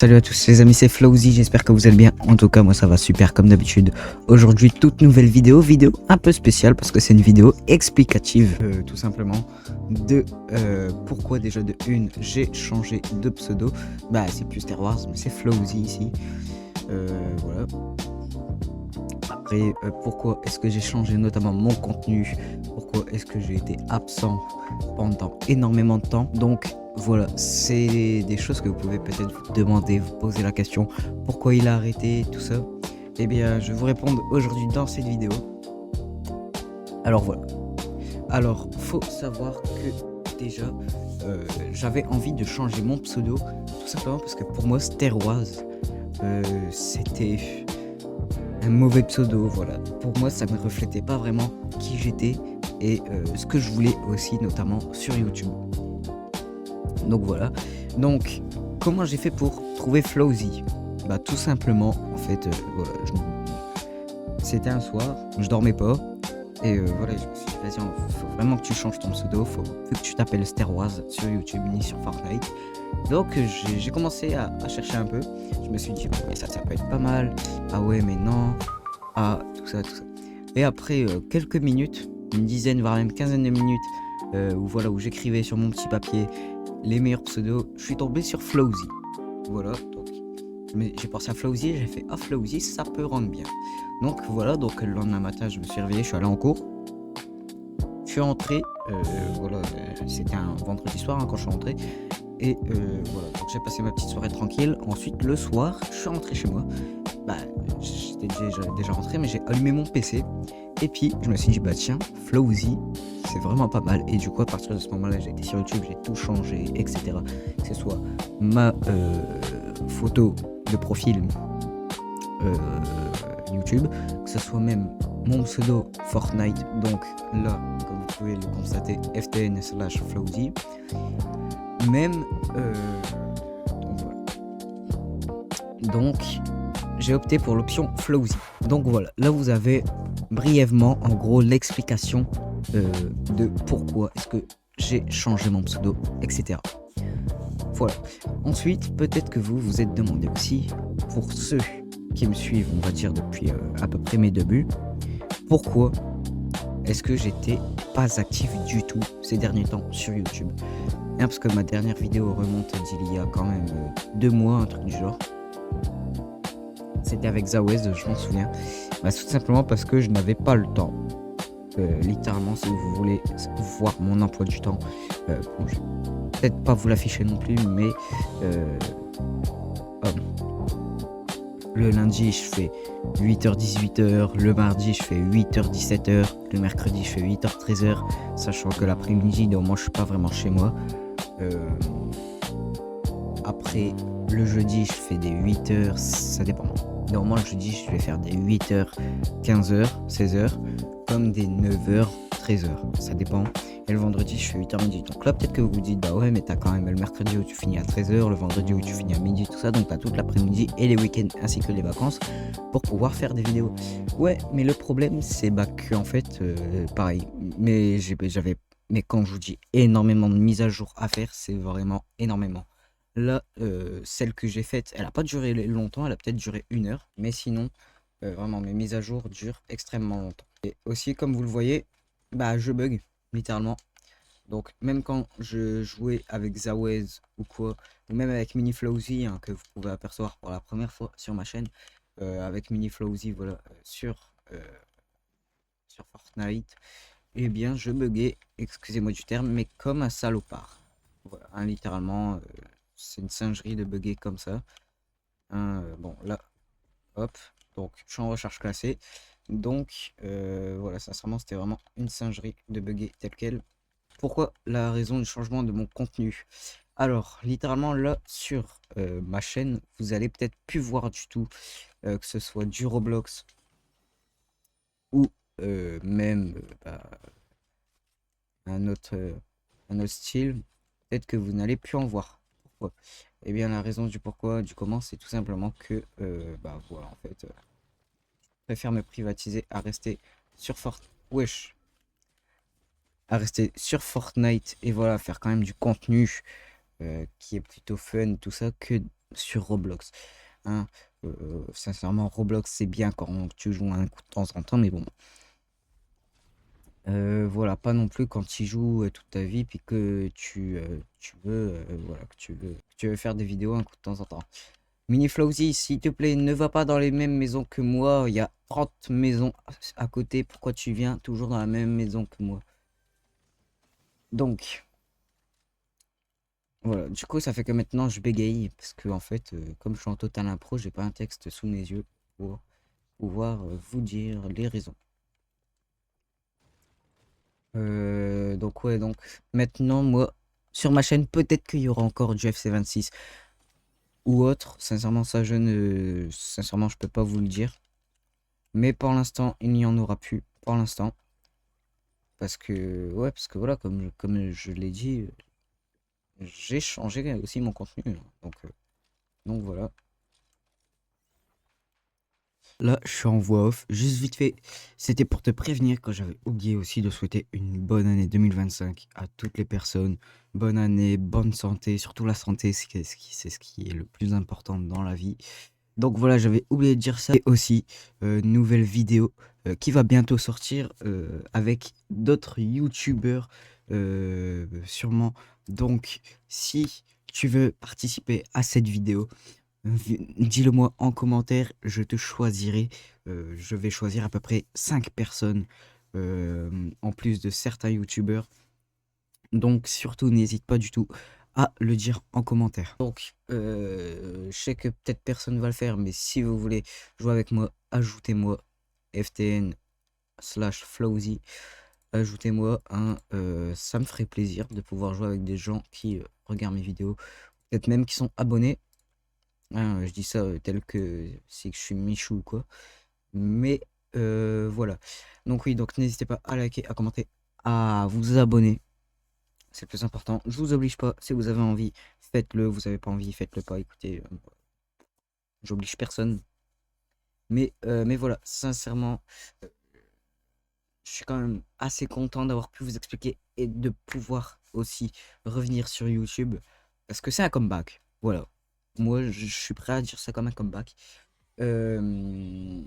Salut à tous les amis, c'est Flowzy, j'espère que vous allez bien. En tout cas, moi ça va super comme d'habitude. Aujourd'hui, toute nouvelle vidéo un peu spéciale parce que c'est une vidéo explicative, tout simplement, de pourquoi déjà de une, j'ai changé de pseudo. Bah, c'est plus Star Wars, mais c'est Flowzy ici. Voilà. Après, pourquoi est-ce que j'ai changé notamment mon contenu? Pourquoi est-ce que j'ai été absent pendant énormément de temps? Donc voilà, c'est des choses que vous pouvez peut-être vous demander, vous poser la question pourquoi il a arrêté, tout ça. Eh bien, je vais vous répondre aujourd'hui dans cette vidéo. Alors voilà. Alors, faut savoir que déjà, j'avais envie de changer mon pseudo, tout simplement parce que pour moi, Star Wars, c'était un mauvais pseudo, voilà. Pour moi, ça ne reflétait pas vraiment qui j'étais et ce que je voulais aussi, notamment sur YouTube. Donc voilà. Donc, comment j'ai fait pour trouver Flowzy? Bah tout simplement, en fait, voilà, c'était un soir, je dormais pas, et voilà, je me suis dit, vas-y, faut vraiment que tu changes ton pseudo, faut que tu t'appelles Star Wars sur YouTube ni sur Fortnite. Donc j'ai commencé à chercher un peu, je me suis dit, ouais, ça peut être pas mal, ah ouais, mais non, ah, tout ça. Et après quelques minutes, une dizaine, voire même quinzaine de minutes, où voilà, où j'écrivais sur mon petit papier les meilleurs pseudos, je suis tombé sur Flowzy. Voilà, donc j'ai pensé à Flowzy, j'ai fait ah Flowzy, ça peut rendre bien. Donc voilà, donc le lendemain matin, je me suis réveillé, je suis allé en cours. Je suis rentré, voilà, c'était un vendredi soir hein, quand je suis rentré. Et voilà, donc j'ai passé ma petite soirée tranquille. Ensuite, le soir, je suis rentré chez moi. Bah, j'étais déjà rentré, mais j'ai allumé mon PC. Et puis, je me suis dit, bah tiens, Flowzy, c'est vraiment pas mal. Et du coup, à partir de ce moment-là, j'ai été sur YouTube, j'ai tout changé, etc. Que ce soit ma photo de profil YouTube, que ce soit même mon pseudo Fortnite. Donc là, comme vous pouvez le constater, ftn/Flowzy. Même donc j'ai opté pour l'option Flowzy. Donc voilà, là vous avez brièvement en gros l'explication de pourquoi est-ce que j'ai changé mon pseudo, etc. Voilà. Ensuite, peut-être que vous vous êtes demandé aussi, pour ceux qui me suivent, on va dire depuis à peu près mes débuts, pourquoi est-ce que j'étais pas actif du tout ces derniers temps sur YouTube? Parce que ma dernière vidéo remonte d'il y a quand même 2 mois, un truc du genre. C'était avec Zawez, je m'en souviens. Bah, tout simplement parce que je n'avais pas le temps. Littéralement, si vous voulez voir mon emploi du temps, bon, je vais peut-être pas vous l'afficher non plus, mais le lundi, je fais 8h-18h, le mardi, je fais 8h-17h, le mercredi, je fais 8h-13h, sachant que l'après-midi, donc moi, je suis pas vraiment chez moi. Après, le jeudi, je fais des 8h, ça dépend. Normalement, le jeudi, je vais faire des 8h, 15h, 16h, comme des 9h, 13h, ça dépend. Et le vendredi, je fais 8h midi. Donc là, peut-être que vous vous dites, bah ouais, mais t'as quand même le mercredi où tu finis à 13h, le vendredi où tu finis à midi, tout ça. Donc t'as toute l'après-midi et les week-ends ainsi que les vacances pour pouvoir faire des vidéos. Ouais, mais le problème, c'est bah, que en fait, pareil, mais mais quand je vous dis énormément de mises à jour à faire, c'est vraiment énormément. Là, celle que j'ai faite, elle a pas duré longtemps, elle a peut-être duré 1 heure, mais sinon, vraiment mes mises à jour durent extrêmement longtemps. Et aussi, comme vous le voyez, bah je bug, littéralement. Donc même quand je jouais avec Zawez ou quoi, ou même avec Mini Flowzy, hein, que vous pouvez apercevoir pour la première fois sur ma chaîne, avec Mini Flowzy, voilà, sur Fortnite, eh bien je buguais, excusez-moi du terme, mais comme un salopard. Voilà, hein, littéralement, c'est une singerie de bugger comme ça. Hein, bon, là, hop, donc je suis en recherche classée. Donc, voilà, sincèrement, c'était vraiment une singerie de bugger tel quel. Pourquoi? La raison du changement de mon contenu. Alors, littéralement, là, sur ma chaîne, vous allez peut-être plus voir du tout, que ce soit du Roblox ou même bah, un autre style. Peut-être que vous n'allez plus en voir. Pourquoi? Eh bien, la raison du pourquoi, du comment, c'est tout simplement que, bah voilà, en fait, je préfère me privatiser à rester sur Wesh. À rester sur Fortnite et voilà, faire quand même du contenu qui est plutôt fun, tout ça, que sur Roblox. Hein. Sincèrement, Roblox, c'est bien quand tu joues un coup de temps en temps, mais bon. Voilà, pas non plus quand tu joues toute ta vie, puis que tu veux, voilà, que tu veux faire des vidéos un coup de temps en temps. Mini Flowsy, s'il te plaît, ne va pas dans les mêmes maisons que moi. Il y a 30 maisons à côté. Pourquoi tu viens toujours dans la même maison que moi? Donc, voilà. Du coup, ça fait que maintenant, je bégaye. Parce que, en fait, comme je suis en total impro, j'ai pas un texte sous mes yeux pour pouvoir vous dire les raisons. Donc, ouais, donc, maintenant, moi, sur ma chaîne, peut-être qu'il y aura encore du FC26 ou autre. Sincèrement, sincèrement, je peux pas vous le dire. Mais pour l'instant, il n'y en aura plus. Pour l'instant. Parce que voilà, comme je l'ai dit, j'ai changé aussi mon contenu. Hein. Donc voilà. Là, je suis en voix off. Juste vite fait, c'était pour te prévenir quand j'avais oublié aussi de souhaiter une bonne année 2025 à toutes les personnes. Bonne année, bonne santé, surtout la santé, c'est ce qui est le plus important dans la vie. Donc voilà, j'avais oublié de dire ça. Et aussi, nouvelle vidéo qui va bientôt sortir avec d'autres youtubeurs sûrement. Donc si tu veux participer à cette vidéo, dis-le moi en commentaire, je te choisirai. Je vais choisir à peu près 5 personnes en plus de certains youtubeurs. Donc surtout, n'hésite pas du tout à le dire en commentaire. Donc, je sais que peut-être personne va le faire, mais si vous voulez jouer avec moi, ajoutez-moi ftn/flowsy. Ajoutez-moi ça me ferait plaisir de pouvoir jouer avec des gens qui regardent mes vidéos, peut-être même qui sont abonnés. Hein, je dis ça tel que c'est que je suis Michou ou quoi. Mais voilà. Donc oui, donc n'hésitez pas à liker, à commenter, à vous abonner. C'est le plus important. Je vous oblige pas. Si vous avez envie, faites-le. Vous avez pas envie, faites-le pas. Écoutez, j'oblige personne. Mais voilà, sincèrement, euh, je suis quand même assez content d'avoir pu vous expliquer et de pouvoir aussi revenir sur YouTube. Parce que c'est un comeback. Voilà. Moi, je suis prêt à dire ça comme un comeback. Euh,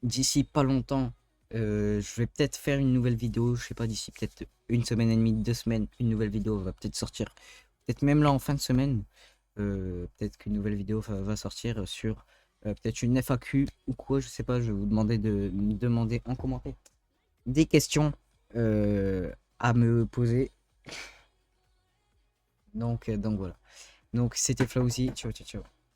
D'ici pas longtemps, je vais peut-être faire une nouvelle vidéo. Je sais pas, d'ici peut-être une semaine et demie, 2 semaines, une nouvelle vidéo va peut-être sortir. Peut-être même là en fin de semaine. Peut-être qu'une nouvelle vidéo va sortir sur peut-être une FAQ ou quoi. Je sais pas. Je vais vous demander de me demander en commentaire des questions à me poser. Donc voilà. Donc c'était Flowsy. Ciao, ciao, ciao.